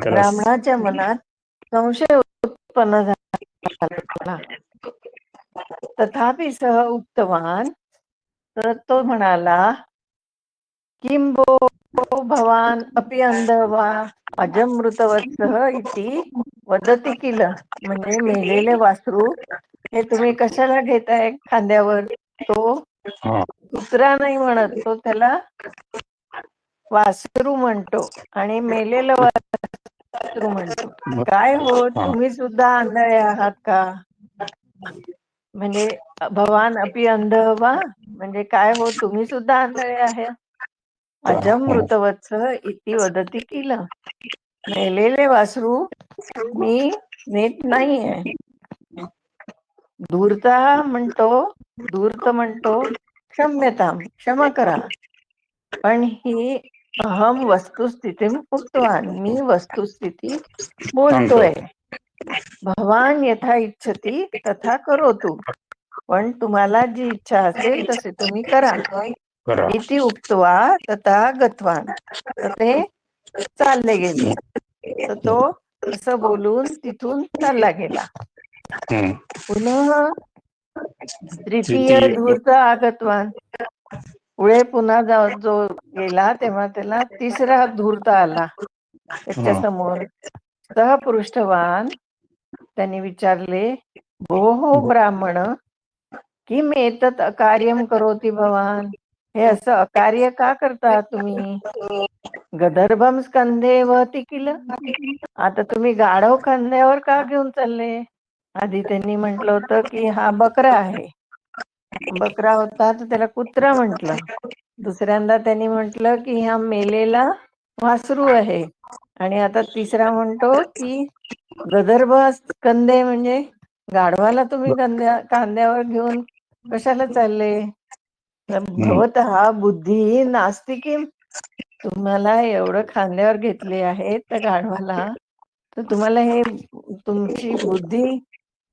त्याला ब्राह्मणाच्या मनात संशय उत्पन्न झाला. तथापि सः उक्तवान, तर तो म्हणाला, किं भो भवान अपि अंधः वा अजं मृतवत्सः इति वदति किल. म्हणजे मेलेले वासरू हे तुम्ही कशाला घेताय खांद्यावर. तो हा कुत्रा नाही म्हणत, तो त्याला वासरू म्हणतो आणि मेलेलं वासरू म्हणतो. काय हो, हा तुम्ही सुद्धा आंधळे आहात का. म्हणजे भवान अपि अंधः वा, म्हणजे काय हो, तुम्ही सुद्धा आंधळे आहे. अजं हा मृतवत्सः इति वदति किल. मेलेले वासरू मी नेत नाहीये. धूर्त म्हणतो क्षम्यताम, क्षमा करा. पण ही अहम वस्तुस्थितीम उक्तवान, मी वस्तुस्थिती सांगतो. बोलतोय. भवान यथा इच्छति तथा करोतु. पण तुम्हाला जी इच्छा असेल तसे तुम्ही करा. करा. इति उक्त्वा तथा गतवान. तर ते चालले गेले. तर तो असं बोलून तिथून चालला गेला. हम्म. पुनः तृतीय तृतीय धूर्त आगतवान. पुढे पुन्हा जो गेला तेव्हा त्याला तिसरा धूर्त आला त्याच्या हा समोर. सहपृष्ठवान, त्यांनी विचारले, भोः ब्राह्मण किम एतत् अकार्यम करोति भवान. हे असं अकार्य का करता तुम्ही. गदर्भम स्कंधे वहति किल. आता तुम्ही गाढव खांद्यावर का घेऊन चालले. आधी त्यांनी म्हटलं होतं की हा बकरा आहे. बकरा होता तर त्याला कुत्रा म्हटलं. दुसऱ्यांदा त्यांनी म्हटलं की हा मेलेला वासरू आहे. आणि आता तिसरा म्हणतो की गदर्भ कंदे, म्हणजे गाढवाला तुम्ही कांद्यावर घेऊन कशाला चालले. हम्म. भवतः बुद्धी नास्ति किम. तुम्हाला एवढं खांद्यावर घेतले आहे त्या गाढवाला, तर तुम्हाला हे तुमची बुद्धी,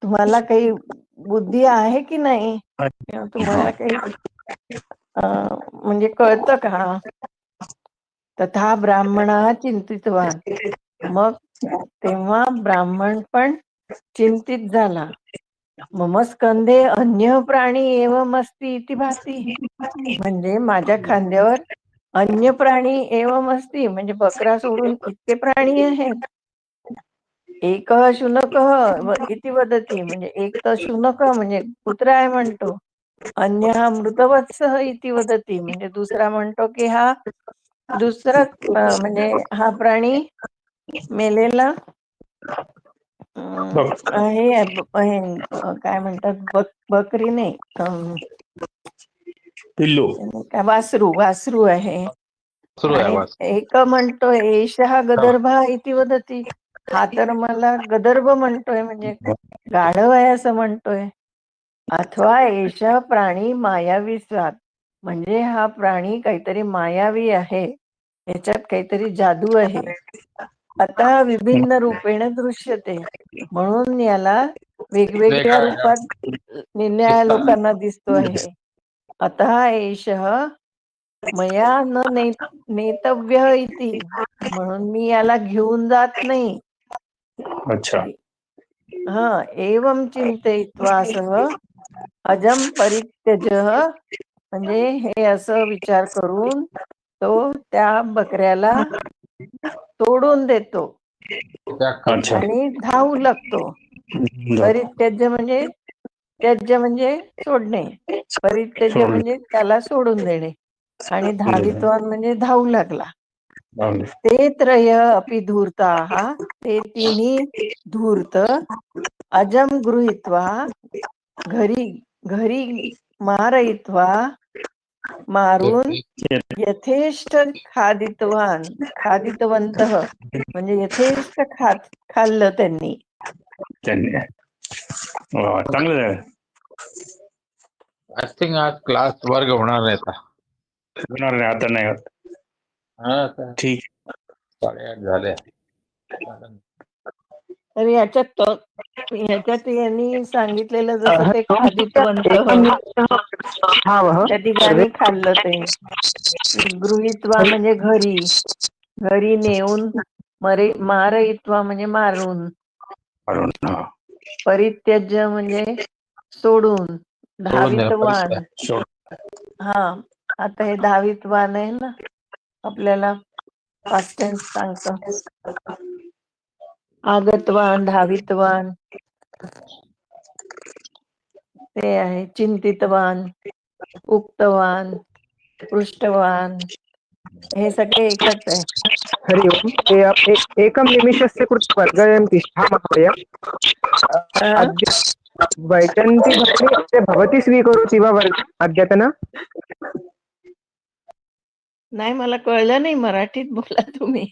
तुम्हाला काही बुद्धी आहे की नाही. किंवा हा तुम्हाला काही म्हणजे कळतं का. तथा ब्राह्मणः चिंतितवान. मग तेव्हा ब्राह्मण पण चिंतित झाला. मम स्कंधे अन्य प्राणी एवं अस्ति इति भाती. म्हणजे माझ्या खांद्यावर अन्य प्राणी एवं अस्ति, म्हणजे बकरा सोडून इतके प्राणी आहेत. एकः शुनकः इति वदति, म्हणजे एक तर शुनक म्हणजे कुत्रा आहे म्हणतो. अन्यः मृतवत्सः इति वदति, म्हणजे दुसरा म्हणतो की हा दुसरा म्हणजे हा प्राणी मेलेला बघ. काय म्हणतात, बकरी नाही, पिल्लू काय वासरू, वासरू आहे. सुरू आहे आणि आवाज. एक म्हणतोय एषः गदर्भ इति वदति. हा तर मला गदर्भ म्हणतोय, म्हणजे गाढव आहे असं म्हणतोय. अथवा एषः प्राणी मायावी स्यात्, म्हणजे हा प्राणी काहीतरी मायावी आहे, याच्यात काहीतरी जादू आहे. आता विभिन्न रूपेण दृश्यते, म्हणून याला वेगवेगळ्या वेगळा रूपात निरनिराळ्या दिसतात. लोकांना दिसतो आहे. अतः एषः मया न नेतव्य इति, म्हणून मी याला घेऊन जात नाही. अच्छा. हा एवं चिंतयित्वा सः अजम परित्यजः, म्हणजे हे असं विचार करून तो त्या बकऱ्याला तोडून देतो अच्छा. आणि धावू लागतो. परित्यज्य म्हणजे, त्याज्य म्हणजे सोडणे, परित्यज्य सोडलं. म्हणजे त्याला सोडून देणे, आणि धावित्वान म्हणजे धावू लागला. ते त्रय अपि धूर्ताः, ते तिन्ही धूर्त अजम गृहीत्वा, घरी घरी मारयित्वा, मारून यथेष्ट खादितवंतः, म्हणजे यथेष्ट खाल्लं त्यांनी. त्यांनी चांगलं आहे. आय थिंक आज क्लास वर्ग होणार नाही आता. होणार नाही आता, नाही होत. हा, आता ठीक. 8:30 झाले. तर ह्याच्यात यांनी सांगितलेलं जसं ते खादितवंत, त्या ठिकाणी खाल्लं ते. गृहीत्वा म्हणजे घरी नेऊन मारयित्वा म्हणजे मारून, अरुण, हा. परित्यज्य म्हणजे सोडून, सोडून देणं धावितवान. सोड. हा, आता हे धावितवान आहे ना, आपल्याला पास्ट टेन्स सांगतं. आगतवान, धावितवान ते आहे. चिंतितवान, उक्तवान, पृष्ठवान, हे सगळे एकच आहे. हरि ओम् एकं निमिषस्य कृते वर्गयन् तिष्ठा महोदय। अ? अद्य वैजयन्ती भगिनी अद्य भवती स्वीकरोति वा वर्ग अद्यतन? नाही, मला कळलं नाही, मराठीत बोला तुम्ही.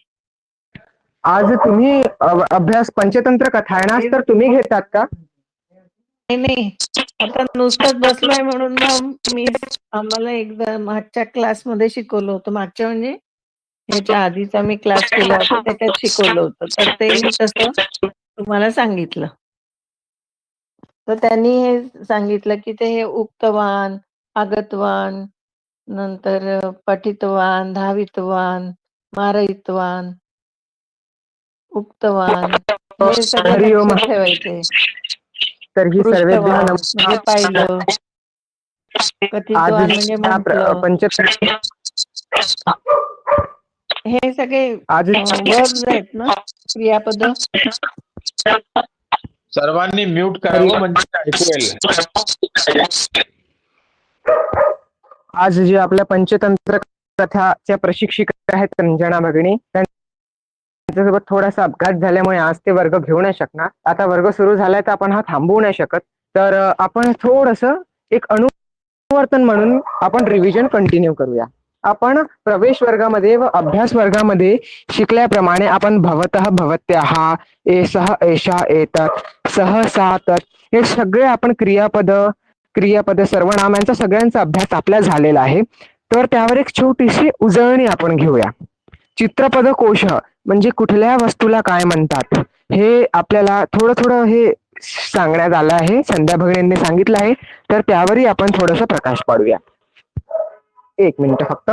आज तुम्ही अभ्यास पंचतंत्र कथायनास तर तुम्ही घेतात का? नाही नाही, आता नुसतंच बसलोय म्हणून मग आम्हाला एकदा मागच्या क्लासमध्ये शिकवलं होतं. मागच्या म्हणजे ह्याच्या आधीचा मी क्लास केला होता, त्याच्यात शिकवलं होतं. तर ते मी तसं तुम्हाला सांगितलं. तर त्यांनी हे सांगितलं, की ते हे उक्तवान, आगतवान, नंतर पठितवान, धावितवान, मारयितवान, उक्तवान, हे सगळे हरि ओम। लक्षात ठेवायचे. तर्हि सर्वेभ्यः पृष्ठवान म्हणजे नमस्कार। पाहिलं, आज कथितवान म्हणजे म्हटलं. पंचतंत्र हे सगळे आज वर्ब्स आहेत ना, क्रियापद. सर्वांनी म्यूट हरि करावं म्हणजे ऐकू येईल. आज जे आपल्या पंचतंत्र कथाच्या प्रशिक्षिका आहेत रंजना भगिनी, त्यांच्यासोबत थोडासा अपघात झाल्यामुळे आज ते वर्ग घेऊ नाही शकणार. आता वर्ग सुरू झालाय तर आपण हा थांबवू नाही शकत. तर आपण थोडस एक अनुवर्तन म्हणून आपण रिव्हिजन कंटिन्यू करूया. आपण प्रवेश वर्गामध्ये व अभ्यास वर्गामध्ये शिकल्याप्रमाणे आपण भवतः, भवत्याः, एषः, एषा, एतत्, सः, सा, तत् हे सगळे आपण क्रियापद सर्वनामांचा सगळ्यांचा अभ्यास आपला झालेला आहे. तर त्यावर एक छोटीशी उजळणी आपण घेऊया. चित्रपद कोश म्हणजे कुठल्या वस्तूला काय म्हणतात हे आपल्याला थोडं थोडं हे सांगण्यात आलं आहे, संध्या भगिनींनी सांगितलं आहे. तर त्यावरही आपण थोडस प्रकाश पाडूया. एक मिनिट फक्त.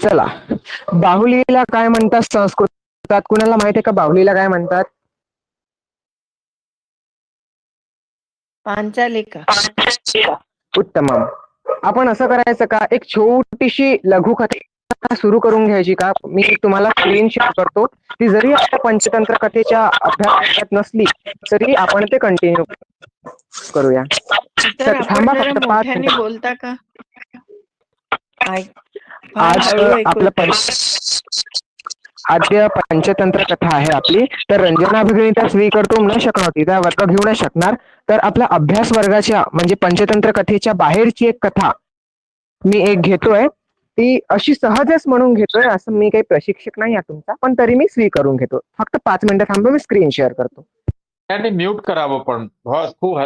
चला, बाहुलीला काय म्हणतात संस्कृतात? कुणाला माहिती आहे का बाहुलीला काय म्हणतात? पांचालिका. उत्तमम. आपण असं करायचं का, एक छोटीशी लघुकथा सुरू करून घ्यायची का? मी तुम्हाला स्क्रीन शेअर करतो. ती जरी आपल्या पंचतंत्र कथेच्या अभ्यासात नसली तरी आपण ते कंटिन्यू करूया. सर, तर आपण थांबा जरा फक्त 5 मोठ्याने मिनिट. बोलता का? फार आज हळू ऐकू आपलं येतंय. आद्य पंचतंत्र कथा आहे आपली. तर रंजना भगिनी त्या स्वीकर्तुं न शक्नोति, त्या वर्ग घेऊ नाही शकणार. तर आपल्या अभ्यास वर्गाच्या म्हणजे पंचतंत्र कथेच्या बाहेरची एक कथा मी एक घेतोय. ती अशी सहजच म्हणून घेतोय, असं मी काही प्रशिक्षक नाही आहे तुमचा, पण तरी मी स्वीकारून घेतो. फक्त 5 मिनिटं थांबा, मी स्क्रीन शेअर करतो. त्यांनी म्यूट करावं, पण खूप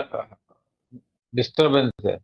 डिस्टर्बन्स आहे.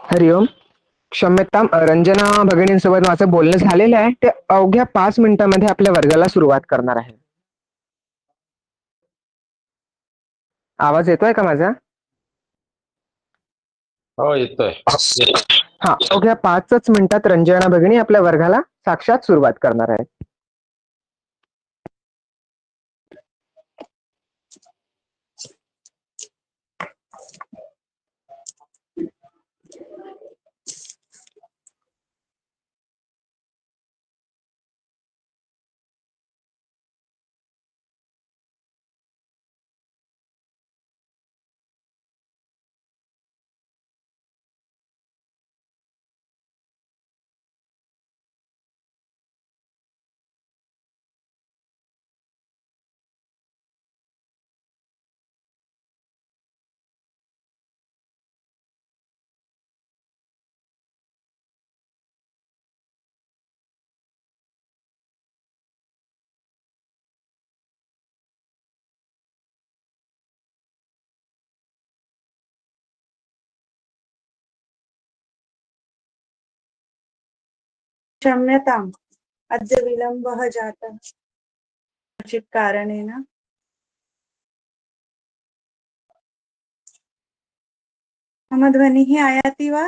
हरिओम. क्षम्यतां, रंजना भगिनींसोबत माझं बोलणं झालेलं आहे. ते अवघ्या 5 मिनिटांमध्ये आपल्या वर्गाला सुरुवात करणार आहे. आवाज येतोय का माझा? हो येतोय. हा, अवघ्या 5च मिनिटात रंजना भगिनी आपल्या वर्गाला साक्षात सुरुवात करणार आहे. क्षम्यताम्, अद्य विलम्बः जातः कश्चित् कारणेन। मम ध्वनिः आयाति वा?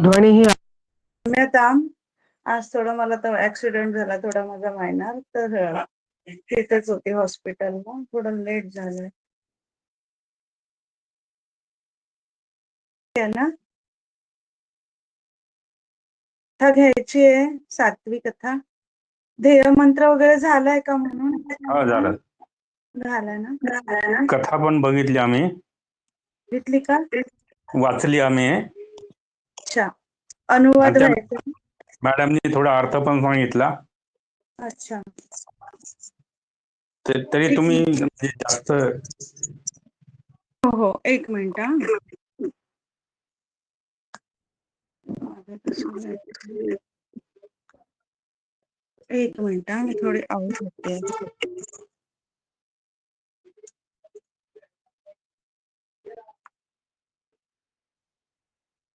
ध्वनिः क्षम्यताम्, आज थोडं मला तर ऍक्सिडेंट झाला, थोडा माझा मायनर, तर तिथेच होती हॉस्पिटलला, थोडं लेट झालंय. आहे ना, कथा घ्यायची आहे, 7वी कथा. ध्येय मंत्र वगैरे झालाय का म्हणून? हा झालं. झालाय ना? कथा पण बघितली आम्ही, घेतली का? वाचली आम्ही, अच्छा, अनुवाद आणि त्या व्हायचा. मॅडमनी थोडा अर्थ पण सांगितला. अच्छा, तरी एक तुम्ही मिनिट. म्हणजे जास्त हो हो, एक मिनिट हा. एक मिनिट हा, मी थोडी आवाज होते.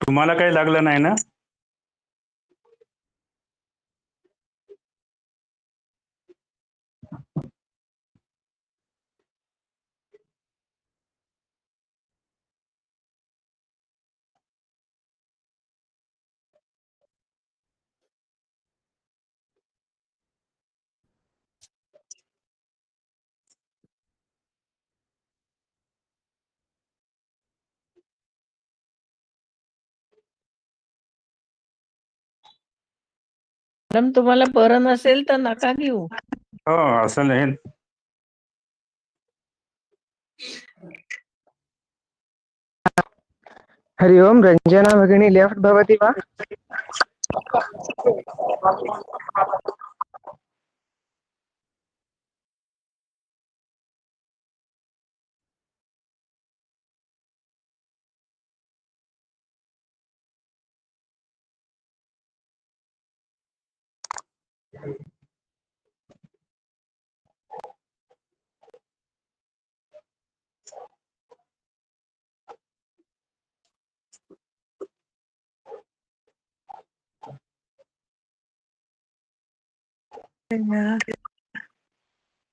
तुम्हाला काही लागलं नाही ना? मॅडम, तुम्हाला बरं नसेल तर नका घेऊ. हो, असं नाही. हरिओम. रंजना भगिनी लेफ्ट भवति वा?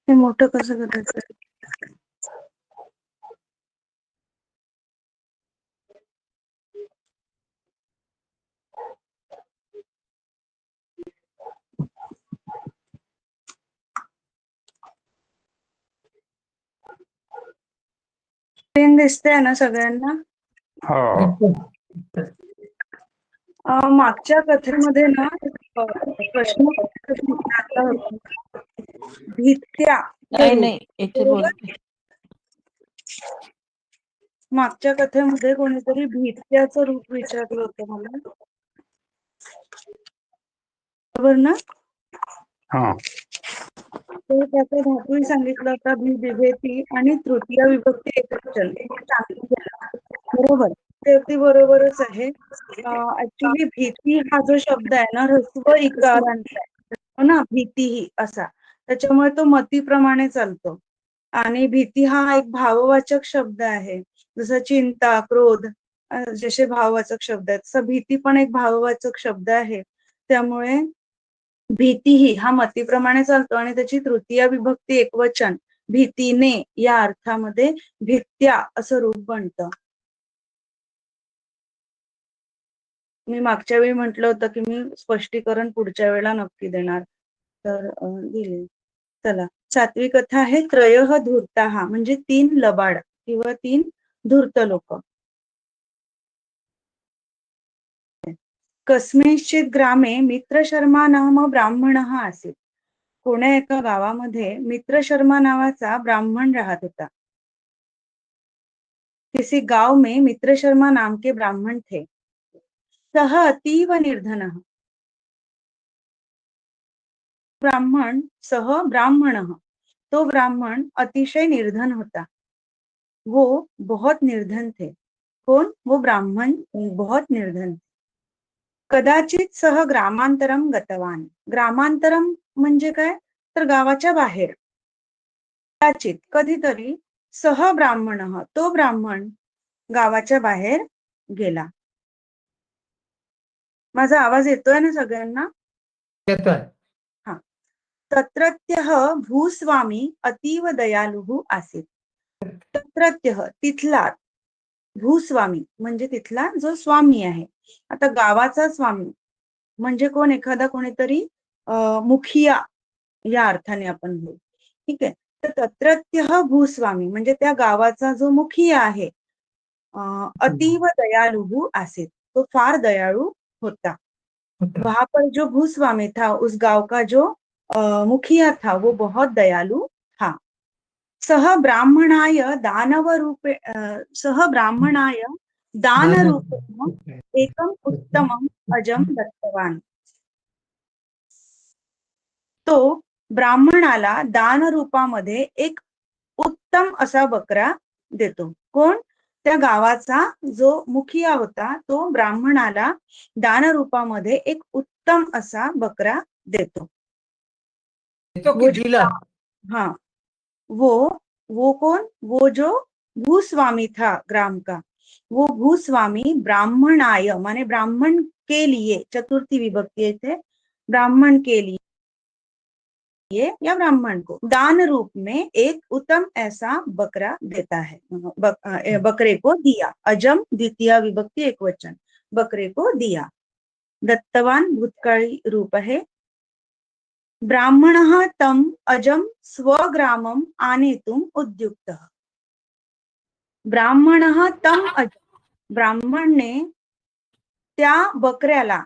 हे मोठं कसं करायचं? स्क्रीन दिसते ना सगळ्यांना? हो, मागच्या कथेमध्ये ना प्रश्न विचारला होता, भित्या नाही रूप, नाही, याचे बरोबर? बोलते. मागच्या कथेमध्ये कोणीतरी भित्याचं रूप विचारलं होतं मला, बरोबर ना? हा. तर त्याचा धातूही सांगितला होता, विभेती आणि तृतीय विभक्ती एकवचन. बरोबर, ते अगदी बरोबरच आहे. ऍक्च्युली भीती हा जो शब्द आहे ना, ह्रस्व इकारांचा आहे, हो ना, भीतीही असा, त्याच्यामुळे तो मतीप्रमाणे चालतो. आणि भीती हा एक भाववाचक शब्द आहे. जसं चिंता, क्रोध जसे भाववाचक शब्द आहेत, तसं भीती पण एक भाववाचक शब्द आहे. त्यामुळे भीतीही हा मतीप्रमाणे चालतो आणि त्याची तृतीय विभक्ती एकवचन भीतीने या अर्थामध्ये भीत्या असं रूप बनतं. मी मागच्या वेळी म्हटलं होतं की मी स्पष्टीकरण पुढच्या वेळेला नक्की देणार, तर दिले. चला, 7वी कथा आहे त्रयः धूर्ताः, म्हणजे 3 लबाड किंवा 3 धूर्त लोक. कस्मिंश्चित ग्रामे मित्रशर्मा नाम ब्राह्मणः आसीत्. कोण्या एका गावामध्ये मित्रशर्मा नावाचा ब्राह्मण राहत होता. किसी गाव में मित्रशर्मा नाम के ब्राह्मण थे. सह अतीव निर्धनः. ब्राह्मण सह ब्राह्मणः, तो ब्राह्मण अतिशय निर्धन होता. वो बहुत निर्धन थे. कौन? वो ब्राह्मण बहुत निर्धन. कदाचित सह ग्रामांतरम गतवान. ग्रामांतरम म्हणजे काय? तर गावाच्या बाहेर. कदाचित कधीतरी सह ब्राह्मण, तो ब्राह्मण गावाच्या बाहेर गेला. माझा आवाज येतोय ना सगळ्यांना? येतोय. हा. तत्रत्यः भूस्वामी अतीव दयालुः आसीत्. तत्रत्यः तिथला, भूस्वामी म्हणजे तिथला जो स्वामी आहे. आता गावाचा स्वामी म्हणजे कोण? एखादा कोणीतरी मुखिया या अर्थाने आपण बोलू. ठीक आहे. तर तत्रत्यः भूस्वामी म्हणजे त्या गावाचा जो मुखिया आहे, अतीव दयालु आसीत, तो फार दयाळू होता. वहां पर जो भूस्वामी था, उस गांव का जो मुखिया था, वो बहुत दयालु था. सह ब्राह्मणाय दानव रूपे सह ब्राह्मणाय दान रूपेण एकम उत्तमम अजम दत्तवान. तो ब्राह्मणाला दान रूपामध्ये एक उत्तम असा बकरा देतो. कोण? त्या गावाचा जो मुखिया होता, तो ब्राह्मणाला दान रूपामध्ये एक उत्तम असा बकरा देतो. हाँ, वो कौन? वो जो भूस्वामी था ग्राम का, वो भूस्वामी ब्राह्मणाय माने ब्राह्मण के लिए, चतुर्थी विभक्ति थे, ब्राह्मण के लिए या ब्राह्मण को दान रूप में एक उत्तम ऐसा बकरा देता है. बकरे को दिया. अजम द्वितीय विभक्ति एकवचन, बकरे को दिया. दत्तवान भूतकाळी रूप है. ब्राह्मणः तम अजम स्वग्रामम आनेतुम उद्युक्तः. ब्राह्मणः तम अजम, ब्राह्मण ने त्या बकऱ्याला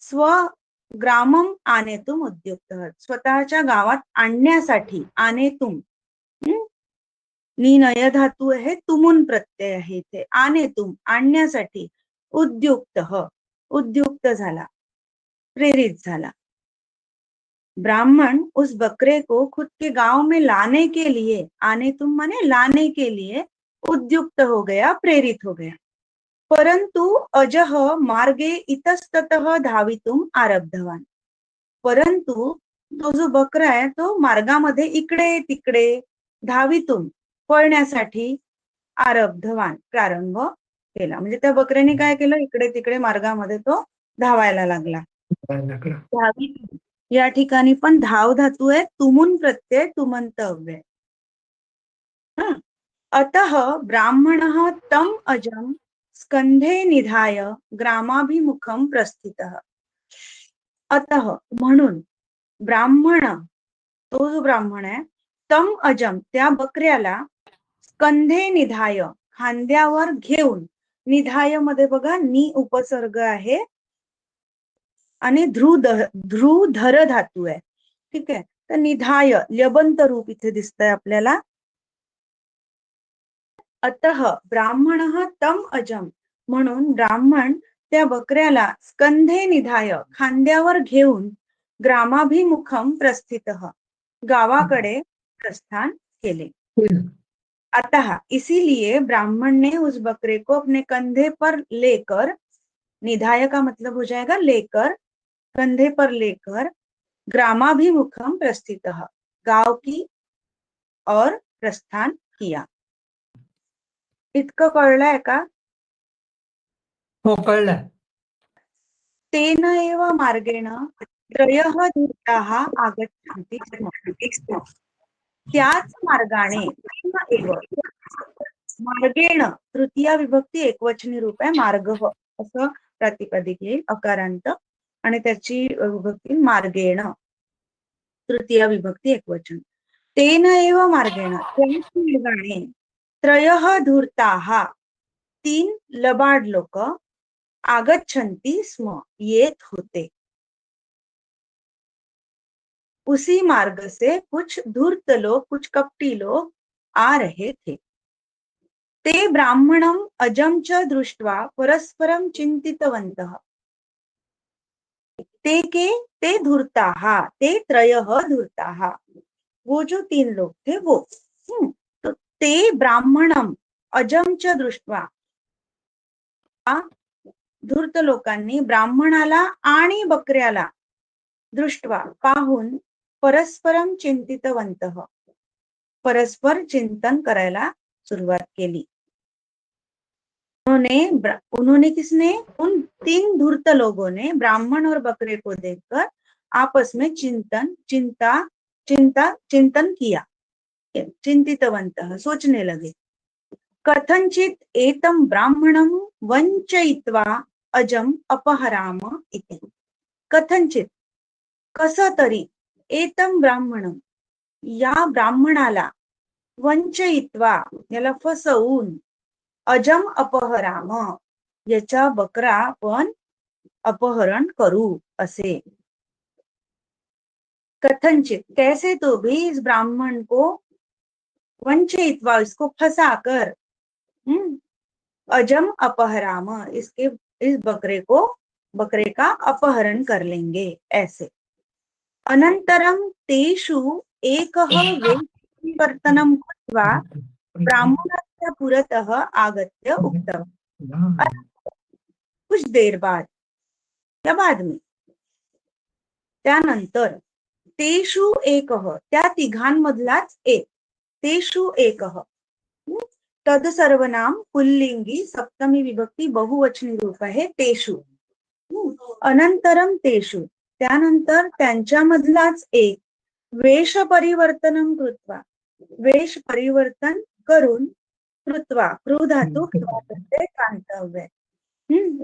स्वग्रामम आनेतुम उद्युक्तः, स्वतःच्या गावात आणण्यासाठी. आनेतुम नी नय धातू आहे, तुमुन प्रत्यय आहे इथे. आनेतुम आणण्यासाठी. उद्युक्तः उद्युक्त झाला, प्रेरित झाला. ब्राह्मण उस बकरे को खुद के गांव में लाने के लिए, आने तुम माने लाने के लिए, उद्युक्त हो गया, प्रेरित हो गया. परंतु अजह मार्गे इतस्ततः धावितुम आरब्धवान. परंतु तो जो बकरा आहे तो मार्गामध्ये इकडे तिकडे धावितुम पळण्यासाठी आरब्धवान प्रारंभ केला. म्हणजे त्या बकऱ्याने काय केलं? इकडे तिकडे मार्गामध्ये तो धावायला लागला. धावित या ठिकाणी पण धाव धातू आहे, तुमुन प्रत्यय तुमंत अव्यय. अतः ब्राह्मणः तम अजम स्कंधे निधाय ग्रामाभिमुखम प्रस्थितः. अतः म्हणून ब्राह्मण, तो जो ब्राह्मण आहे, तम अजम त्या बकऱ्याला, स्कंधे निधाय खांद्यावर घेऊन, निधाय मध्ये बघा नी उपसर्ग आहे आणि ध्रुधर धातू आहे. ठीक आहे. तर निधाय ल्यबंत रूप इथे दिसतंय आपल्याला. अतः ब्राह्मणः तम अजम, म्हणून ब्राह्मण त्या बकऱ्याला स्कंधे निधाय खांद्यावर घेऊन ग्रामाभिमुखम प्रस्थितः गावाकडे प्रस्थान केले. अतः इसीलिए ब्राह्मण ने उस बकरे को अपने कंधे पर लेकर, निधाय का मतलब हो जाएगा लेकर, कंधे पर लेकर ग्रामाभिमुखम प्रस्थितः गांव की और प्रस्थान किया. इतकं कळलंय का? हो कळलं. तेन एव मार्गेण त्रयः धूर्ताः आगच्छन्ति स्म. त्याच मार्गाने तेन एव मार्गेण तृतीया विभक्ती एकवचनी रूप आहे मार्ग असं प्रातिपदिक येईल अकारांत आणि त्याची विभक्ती मार्गेण तृतीया विभक्ती एकवचन. तेन एव मार्गेण त्याच मार्गाने त्रयः धूर्ताः तीन लबाड लोक आगच्छन्ति स्म येत होते. उसी मार्ग से कुछ धूर्त लोग कुछ कपटी लोग आ रहे थे. ते ब्राह्मणम अजम च दृष्ट्वा परस्परम चिंतितवन्तः. ते के ते धूर्ताः ते त्रयः धूर्ताः वो जो तीन लोग थे वो. तो ते ब्राह्मणम अजम च दृष्ट्वा धूर्त लोकांनी ब्राह्मणाला आणि बकऱ्याला दृष्ट्वा पाहून परस्परम चिंतितवन्तः परस्पर चिंतन करायला सुरुवात केली. उन्होंने किसने उन तीन धूर्त लोगों ने ब्राह्मण और बकरे को देखकर आपस में चिंतन किया. चिंतितवन्तः सोचने लगे. कथंचित एतम ब्राह्मणम वंचयित्वा अजम अपहराम इति. कथंचित कसं तरी एतम ब्राह्मणम या ब्राह्मणाला वंचयित्वा याला फसवून अजम अपहराम याचा बकरा पण अपहरण करू असे. कथंचित कैसे तो भी इस ब्राह्मण को वंचयित्वा इसको फंसाकर अजम अपहराम इस बकरे का अपहरण कर लेंगे ऐसे. अनंतरम तेषु एकः वेशपरिवर्तनं कृत्वा ब्राह्मणस्य पुरतः आगत्य उक्तवान्. कुछ देर बाद या बाद में त्यानंतर तेषु एकः त्या तिघांमधलाच एक तेषु एकः तद सर्वनाम पुल्लिंगी सप्तमी विभक्ती बहुवचनी रूप आहे तेषु. अनंतरम तेषु त्यानंतर त्यांच्यामधलाच एक वेश परिवर्तनम कृत्वा वेश परिवर्तन करून कृत्वा कृ धातू कांतव्य.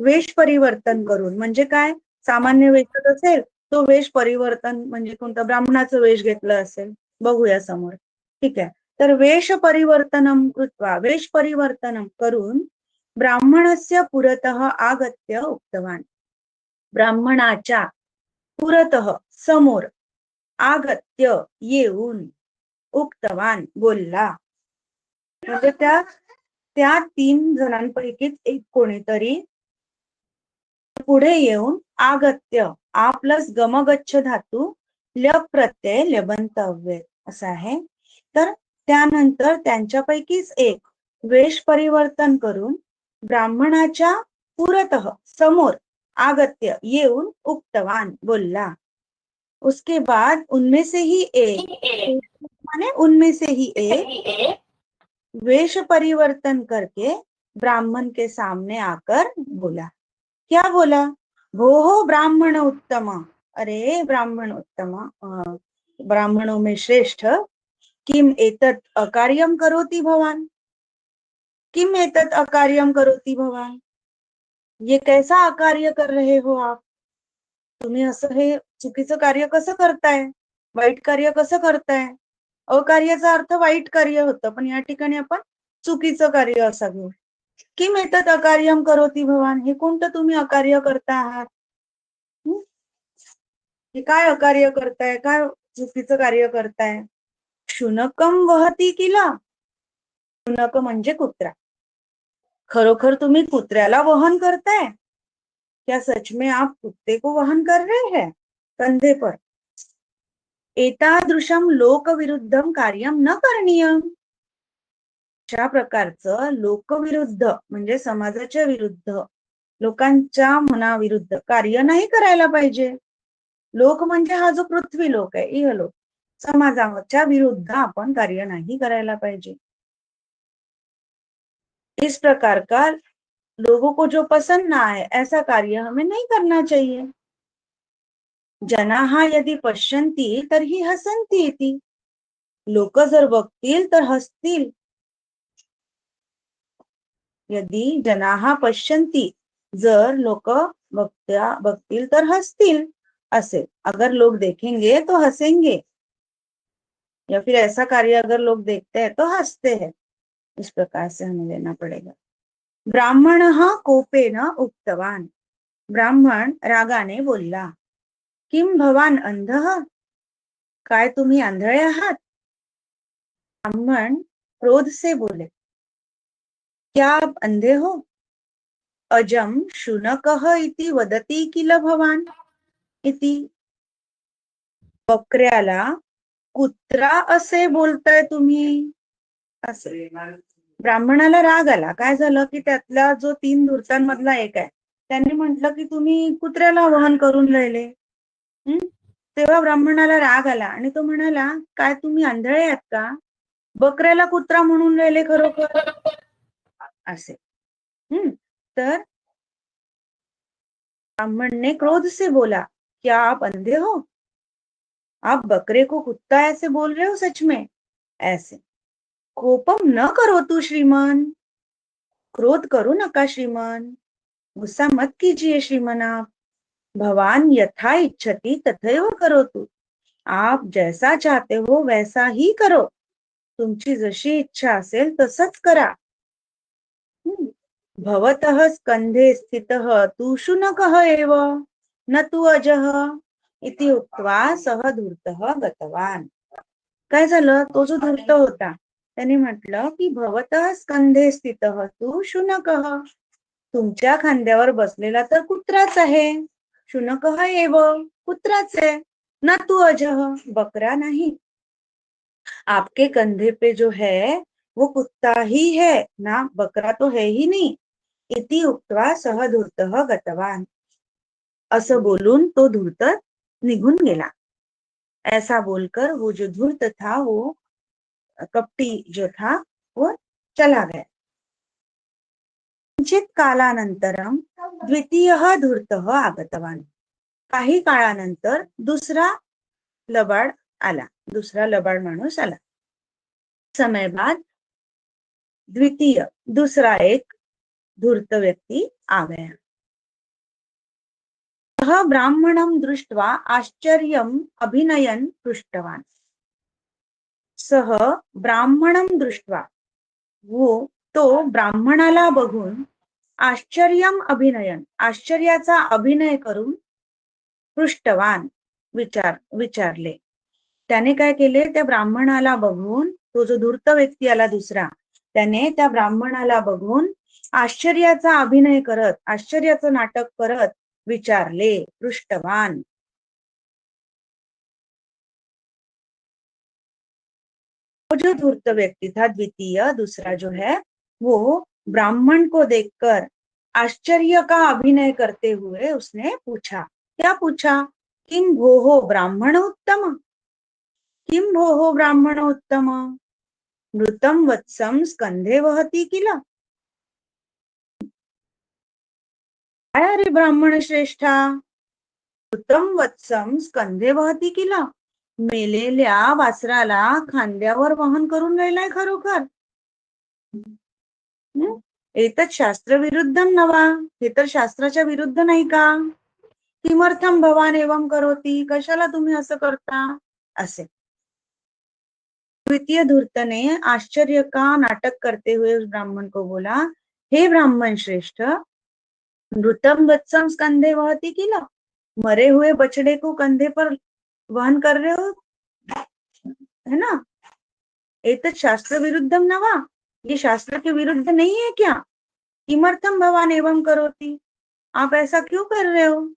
वेश परिवर्तन करून म्हणजे काय? सामान्य वेशात असेल तो वेश परिवर्तन म्हणजे कोणता ब्राह्मणाचं वेश घेतलं असेल बघूया समोर. ठीक आहे. तर वेश परिवर्तनम कृत्वा वेश परिवर्तनम करून ब्राह्मणस्य पुरतः आगत्य उक्तवान्. ब्राह्मणाच्या पुरतः समोर आगत्य येऊन उक्तवान बोलला. म्हणजे त्या तीन जणांपैकीच एक कोणीतरी पुढे येऊन आगत्य आ प्लस गमगच्छ धातू ल्यप प्रत्यय ल्यबंतव्य असं आहे. तर त्यानंतर त्यांच्यापैकीच एक वेश परिवर्तन करून ब्राह्मणाच्या पुरतः समोर आगत्य येऊन उक्तवान बोलला. उसके बाद उनमें से ही एक माने उनमें से ही एक वेश परिवर्तन करके ब्राह्मण के सामने आकर बोला. क्या बोला? भोः ब्राह्मण उत्तम. अरे ब्राह्मण उत्तम ब्राह्मणों में श्रेष्ठ किम एतत् अकार्यम करोति भवान. किम एतत् अकार्यम करोति भवान. ये कैसा अकार्य कर रहे हो आप. तुम्ही असं हे चुकीचं कार्य कसं करताय. वाईट कार्य कसं करताय. अकार्याचा अर्थ वाईट कार्य होतं पण या ठिकाणी आपण चुकीचं कार्य असं घेऊ. किम एतत् अकार्यम करोति भवान. हे कोणतं तुम्ही अकार्य करता आहात. हे काय अकार्य करताय. काय चुकीचं कार्य करताय. शुनकम वहती किला. शुनक म्हणजे कुत्रा. खरोखर तुम्ही कुत्र्याला वहन करताय. क्या सच में आप कुत्ते को वहन कर रहे हैं कंधे पर. एतादृशम लोकविरुद्धम कार्यम न करणीयम. अशा प्रकारचं लोकविरुद्ध म्हणजे समाजाच्या विरुद्ध लोकांच्या मनाविरुद्ध कार्य नाही करायला पाहिजे. लोक म्हणजे हा जो पृथ्वी लोक आहे इहलोक. समाजाच्या विरुद्ध आपण कार्य नहीं करायला पाहिजे. इस प्रकार का लोगों को जो पसंद ना आए ऐसा कार्य हमें नहीं करना चाहिए. जनाः यदि पश्यन्ति तर्हि हसन्ति इति. लोक जर बघतील तर हसतील. यदि जनाः पश्यन्ति, जर लोक बघतील तर हसतील असे. अगर लोग देखेंगे तो हंसेंगे, या फिर ऐसा कार्य अगर लोग देखते हैं तो हंसते हैं. इस प्रकार से हमें लेना पड़ेगा. ब्राह्मणः कोपेन उक्तवान. ब्राह्मण रागाने बोलला. किम भवान अंधः. काय तुम्ही आंधळे आहात. ब्राह्मण क्रोध से बोले. क्या आप अंधे हो. अजम शुनकः इति वदति किल भवान इति. बकऱ्याला कुत्रा असे बोलताय तुम्ही असे. ब्राह्मणाला राग आला. काय झालं की त्यातला जो 3 धूर्तांमधला एक आहे, त्यांनी म्हटलं की तुम्ही कुत्र्याला वहन करून राहिले. तेव्हा ब्राह्मणाला राग आला आणि तो म्हणाला, काय तुम्ही आंधळे आहात का. बकऱ्याला कुत्रा म्हणून राहिले खरोखर असे. तर ब्राह्मण ने क्रोध से बोला, क्या आप अंधे हो. आप बकरे को कुत्ता ऐसे बोल रहे हो सच में ऐसे. कोपम न करो तू श्रीमान. क्रोध करू नका श्रीमान. गुस्सा मत कीजिए श्रीमान. आप भवान यथा इच्छति तथैव करोतु. आप जैसा चाहते हो वैसा ही करो. तुमची जशी इच्छा असेल तसंच करा. भवतः स्कंधे स्थितः तू शुनकः एव न तू अजः इति उक्त्वा सह धूर्तः गतवान. काय झालं. तो जो धूर्त होता त्याने म्हटलं की भवतः स्कंधे स्थितः तू शुनकः. तुमच्या खांद्यावर बसलेला तर कुत्राच आहे. शुनकः एव कुत्राच आहे. न तू अजः बकरा नहीं. आपके कंधे पे जो है वो कुत्ता ही है ना, बकरा तो है ही नहीं. इति उक्त्वा सह धूर्तः गतवान. असं बोलून तो धूर्त निघून गेला. ऐसा बोलकर वो जो धूर्त था, वो कपटी जो था वो चला गया. किंचित कालानंतरम द्वितीयः धूर्तः आगतवान. काही काळानंतर दुसरा लबाड आला. दुसरा लबाड माणूस आला. समय बाद द्वितीय दूसरा एक धूर्त व्यक्ति आ गया. सह ब्राह्मणं दृष्ट्वा आश्चर्यम् अभिनयन पृष्टवान. सह ब्राह्मणं दृष्ट्वा, वो तो ब्राह्मणाला बघून आश्चर्यम अभिनयन आश्चर्याचा अभिनय करून पृष्टवान विचारले. त्याने काय केले. त्या ब्राह्मणाला बघून, तो जो धूर्त व्यक्ती आला दुसरा, त्याने त्या ब्राह्मणाला बघून आश्चर्याचा अभिनय करत, आश्चर्याचं नाटक करत विचारले. पृष्टवान. वो जो धूर्त व्यक्ति था द्वितीय दूसरा जो है, वो ब्राह्मण को देखकर आश्चर्य का अभिनय करते हुए उसने पूछा. क्या पूछा. किम भोः ब्राह्मण उत्तम. किम भोः ब्राह्मण उत्तम. मृतं वत्सं स्कंधे वहति किल. काय अरे ब्राह्मण श्रेष्ठा. मृतं वत्सं स्कंधे वहति किल. मेलेल्या वासराला खांद्यावर वहन करून राहिलाय खरोखर. एतत् शास्त्र विरुद्धम नवा. हे तर शास्त्राच्या विरुद्ध नाही का. किमर्थम भवान एवं करोति. कशाला तुम्ही असं करता असे. द्वितीय धूर्त ने आश्चर्य का नाटक करते हुए उस ब्राह्मण को बोला, हे ब्राह्मण श्रेष्ठ, मृतम वत्सम स्कंधे वहति किल. मरे हुए बछड़े को कंधे पर वहन कर रहे हो, है ना. एतत् शास्त्र विरुद्धम नवा. ये शास्त्र के विरुद्ध नहीं है क्या. किमर्थम भवान एवं करोति. आप ऐसा क्यों कर रहे हो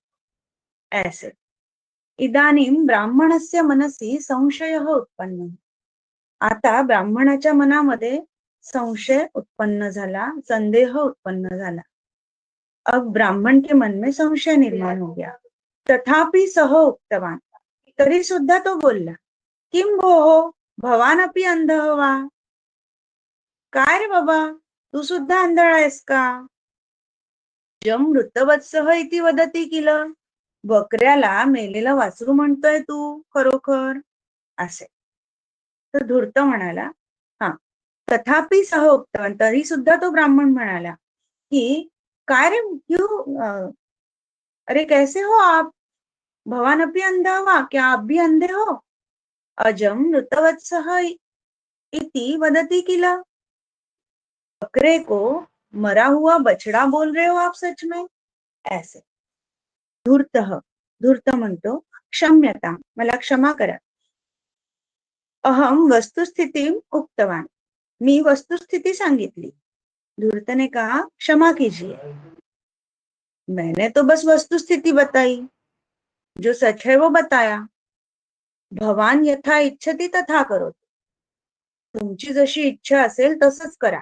ऐसे. इदानीं ब्राह्मणस्य मनसि संशयः उत्पन्न. आता ब्राह्मणाच्या मनामध्ये संशय उत्पन्न झाला, संदेह उत्पन्न झाला. अब ब्राह्मण के मन में संशय निर्माण हो गया. तथापि सह उक्तवान. तरी सुद्धा तो बोलला किम भोः भवानपि अंधः वा? काय रे बाबा, तू सुद्धा आंधळा आहेस का? जम मृतवत्सः इति वदती किल. बकऱ्याला मेलेला वासरू म्हणतोय तू खरोखर असे. तर धूर्त म्हणाला, हा तथापि सह उक्तवान, तरी सुद्धा तो ब्राह्मण म्हणाला की काय रे क्यों अरे कैसे हो आप, भवान अपि अंधा हुआ, क्या आप भी अंधे हो? अजम मृतवत्सः इति वदती किल. बकरे को मरा हुआ बछड़ा बोल रहे हो आप सच में? ऐसे. धूर्तः, धूर्त म्हणतो क्षम्यता, मला क्षमा करा. अहम वस्तुस्थिती उक्तवान, मी वस्तुस्थिती सांगितली. धूर्त ने कहा क्षमा कीजिए, मैंने तो बस वस्तुस्थिति बताई, जो सच है वो बताया. भवान यथा इच्छति तथा करो, तुमची जशी इच्छा असेल तसंच करा.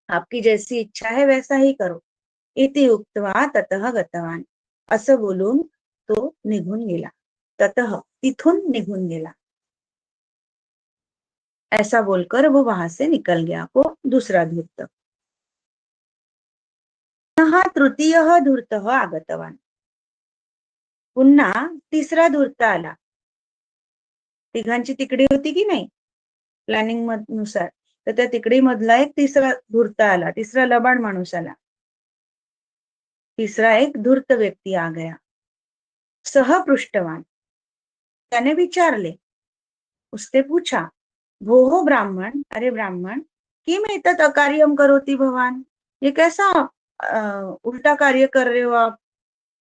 आपकी जैसी इच्छा है वैसा ही करो. इति उक्त्वा ततः गतवान, असं बोलून तो निघून गेला. ततः तिथून निघून गेला. ऐसा बोलकर वो वहां से निकल गया. वो दूसरा धूर्त. पुनः तृतीयः धूर्तः आगतवान, पुन्हा तिसरा धूर्त आला. तिघांची तिकडी होती की नाही प्लॅनिंग नुसार, तर त्या तिकडी मधला एक तिसरा धूर्त आला, तिसरा लबाड माणूस आला. तीसरा एक धूर्त व्यक्ती आ गया. सह पृष्ठवान, त्याने विचारले, उसने पूछा, भोः ब्राह्मण, अरे ब्राह्मण, किम एतत् अकार्यम करोति भवान, ये कैसा उल्टा कार्य कर रहे हो आप,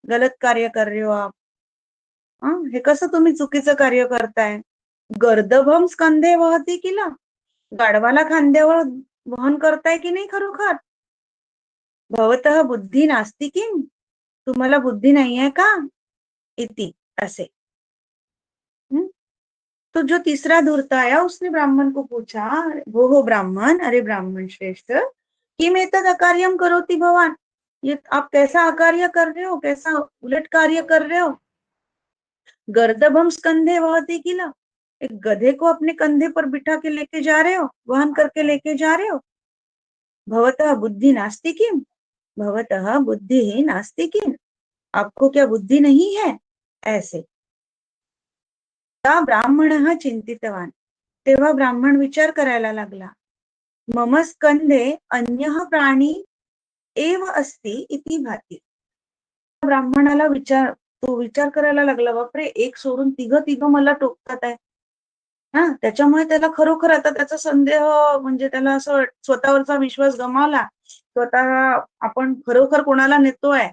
गलत कार्य कर रहे हो आप. हे कसं तुम्ही चुकीचं कार्य करताय. गर्दभम स्कंधे वहती किल, गाढवाला खांद्यावर वहन करताय की नाही खरोखर. भवतः बुद्धी नास्ति किम, तुम्हाला बुद्धी नाही आहे का. इति असे. तो जो तीसरा धूर्त आया उसने ब्राह्मण को पूछा, वो हो ब्राह्मण, अरे ब्राह्मण श्रेष्ठ, किम एतद अकार्यम करोति भवान, ये आप कैसा अकार्य कर रहे हो, कैसा उलट कार्य कर रहे हो. गर्दभम स्कंधे वहती किल, एक गधे को अपने कंधे पर बिठा के लेके जा रहे हो, वहन करके लेके जा रहे हो. भवतः बुद्धि नास्ति किम, भवतः बुद्धि नास्ति किम, आपको क्या बुद्धि नहीं है. ऐसे. ब्राह्मणः चिंतितवान, तेव्हा ब्राह्मण विचार करायला लागला. मम स्कंधे अन्यः प्राणी एव अस्ति इति भाती. ब्राह्मणाला तो विचार करायला लागला, बापरे, एक सोडून तिघ मला टोकतात आहे. त्याच्यामुळे त्याला खरोखर आता त्याचा संदेह, म्हणजे त्याला असं स्वतःवरचा विश्वास गमावला. स्वतः आपण खरोखर कोणाला नेतोय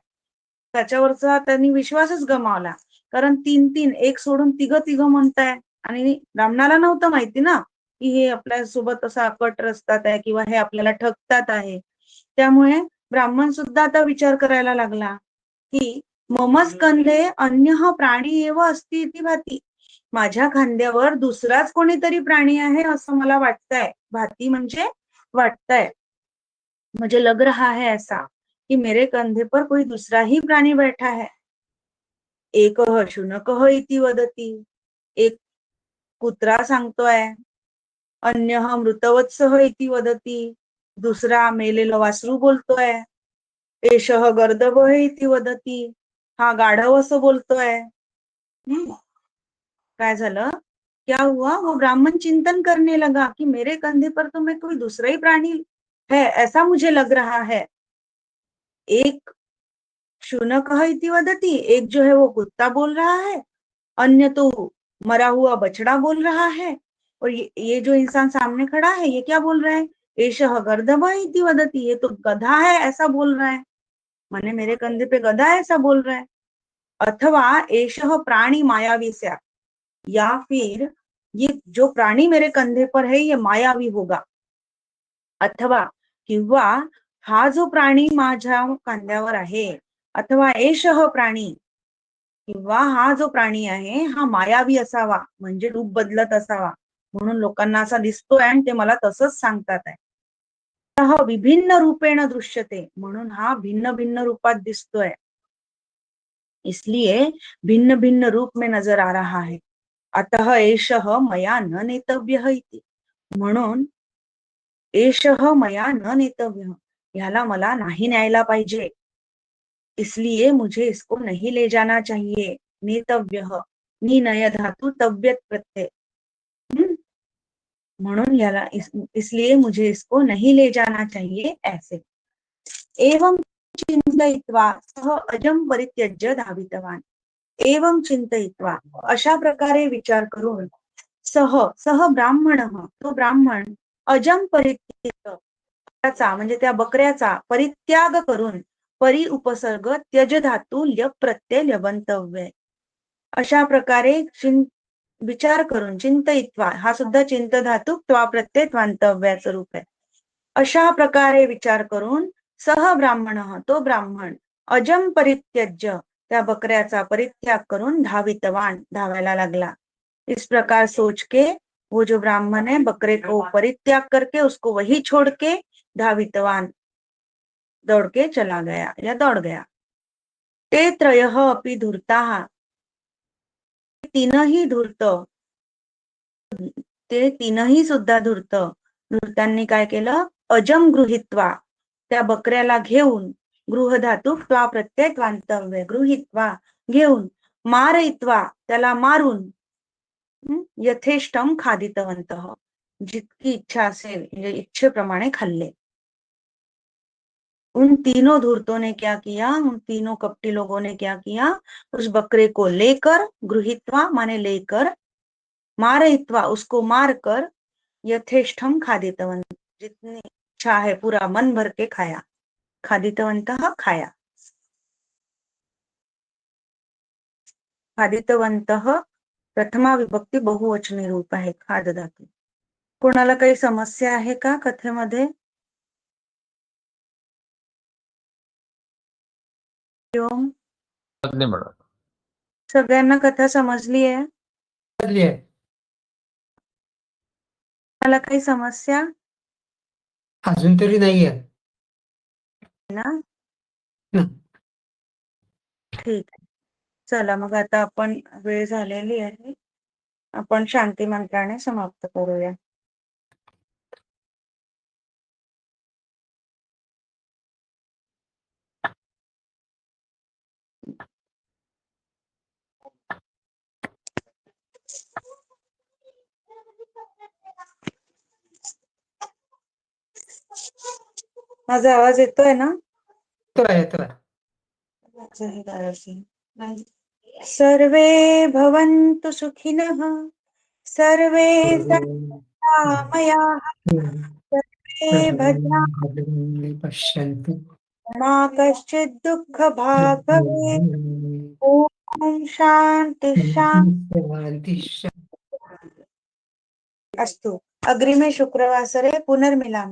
त्याच्यावरचा त्यांनी विश्वासच गमावला. कारण तीन एक सोडून तिघ म्हणताय, आणि ब्राह्मणाला नव्हतं माहिती ना की हे आपल्या सोबत असा कट रस्तात आहे किंवा हे आपल्याला ठगतात आहे. त्यामुळे ब्राह्मण सुद्धा आता विचार करायला लागला की मम स्कंधे अन्यः प्राणी एव अस्ति इति भाती, माझ्या खांद्यावर दुसराच कोणीतरी प्राणी आहे असं मला वाटतंय. भाती म्हणजे वाटतंय, मुझे लग रहा है ऐसा कि मेरे कंधे पर कोई दूसरा ही प्राणी बैठा है. एकः शुनकः इति वदति, एक कुत्रा सांगतोय. अन्यः मृतवत्सः इति वदति, दुसरा मेलेलं वासरू बोलतोय. एषः गर्दभः इति वदति, हा गाढव असं बोलतोय. काय झालं, क्या हुआ, वो ब्राह्मण चिंतन करने लगा कि मेरे कंधे पर तो मैं कोई दूसरा ही प्राणी है ऐसा मुझे लग रहा है. एक शुनकः इति वदति, एक जो है वो कुत्ता बोल रहा है, अन्य तो मरा हुआ बछड़ा बोल रहा है, और ये जो इंसान सामने खड़ा है ये क्या बोल रहा है, एषः गर्दभः इति वदति, ये तो गधा है ऐसा बोल रहा है, माने मेरे कंधे पे गधा है ऐसा बोल रहा है. अथवा एषः प्राणी मायावी स्यात्, या फिर ये जो प्राणी मेरे कंधे पर है ये मायावी होगा. अथवा किंवा हा जो प्राणी माझ्या खांद्यावर आहे, अथवा एषः प्राणी, किंवा हा जो प्राणी आहे हा मायावी असावा, म्हणजे रूप बदलत असावा, म्हणून लोकांना असा दिसतोय आणि ते मला तसंच सांगतात आहे. विभिन्न रूपेण दृश्यते, म्हणून हा भिन्न भिन्न रूपात दिसतोय, इसलिए भिन्न भिन्न रूप में नजर आ रहा है. अतः एषः मया न नेतव्यः इति. म्हणून एषः मया न नेतव्यः, ह्याला मला नाही न्यायला पाहिजे. इसलिए मुझे इसको नहीं ले जाना चाहिए. नेतव्यः, निनय धातु तव्यत प्रत्यय. म्हणून याला इसलिए मुझे इसको नहीं ले जाना चाहिए ऐसे. एवं चिंतयित्वा सः अजं परित्यज्य धावितवान. एवं चिंतयित्वा, अशा प्रकारे विचार करून, सह ब्राह्मणः, तो ब्राह्मण, अजं परित्यज्य, म्हणजे त्या बकऱ्याचा परित्याग करून, परी उपसर्ग त्यज धातू ल्यप प्रत्यय ल्यबंतव्य. अशा प्रकारे विचार करून, चिंतयित्वा, हा सुद्धा चिंत धातू त्वा प्रत्यय त्वांतव्याचं रूप आहे. अशा प्रकारे विचार करून सह ब्राह्मण, तो ब्राह्मण, अजम परित्यज्य, त्या बकऱ्याचा परित्याग करून धावितवान, धावायला लागला. इस प्रकार सोच के वो जो ब्राह्मण है बकरे को परित्याग करके उसको वही छोड़ के धावितवान, दौड़ के चला गया या दौड़ गया. ते त्रयः अपि धूर्ताः, तीनही धूर्त, ते तीनही सुद्धा धूर्त, धूर्तांनी काय केलं, अजम गृहीत्वा, त्या बकऱ्याला घेऊन, गृह धातू त्वा प्रत्यय त्वांतव्य, गृहीत्वा घेऊन, मारयित्वा त्याला मारून, यथेष्टम खादितवंतः, जितकी इच्छा असेल म्हणजे इच्छेप्रमाणे खाल्ले. उन तीनों धूर्तों ने क्या किया, उन तीनों कपटी लोगों ने क्या किया, उस बकरे को लेकर, गृहीत्वा माने लेकर, मारयित्वा उसको मारकर, यथेष्टम खादितवंत, जितनी इच्छा है पूरा मन भर के खाया. खादितवंतः खाया. खादितवंतः प्रथमा विभक्ती बहुवचनी रूप आहे खाद धातू. कोणाला काही समस्या आहे का कथेमध्ये? ओम, नाही मॅडम. सगळ्यांना कथा समजली आहे? समजली आहे. मला काही समस्या अजून तरी नाही आहे ना? ना. ठीक आहे. चला मग आता आपण, वेळ झालेली आहे, आपण शांती मंत्राने समाप्त करूया. माझा आवाज येतोय ना? येतोय. सर्वे भवन्तु सुखिनः, सर्वे सन्तु मयाः, सर्वे भद्राणि पश्यन्तु मा कश्चित् दुःखभाग् भवेत्. ॐ शान्ति शान्ति. अस्तु. अग्रिमे शुक्रवासरे पुनर्मिलामः.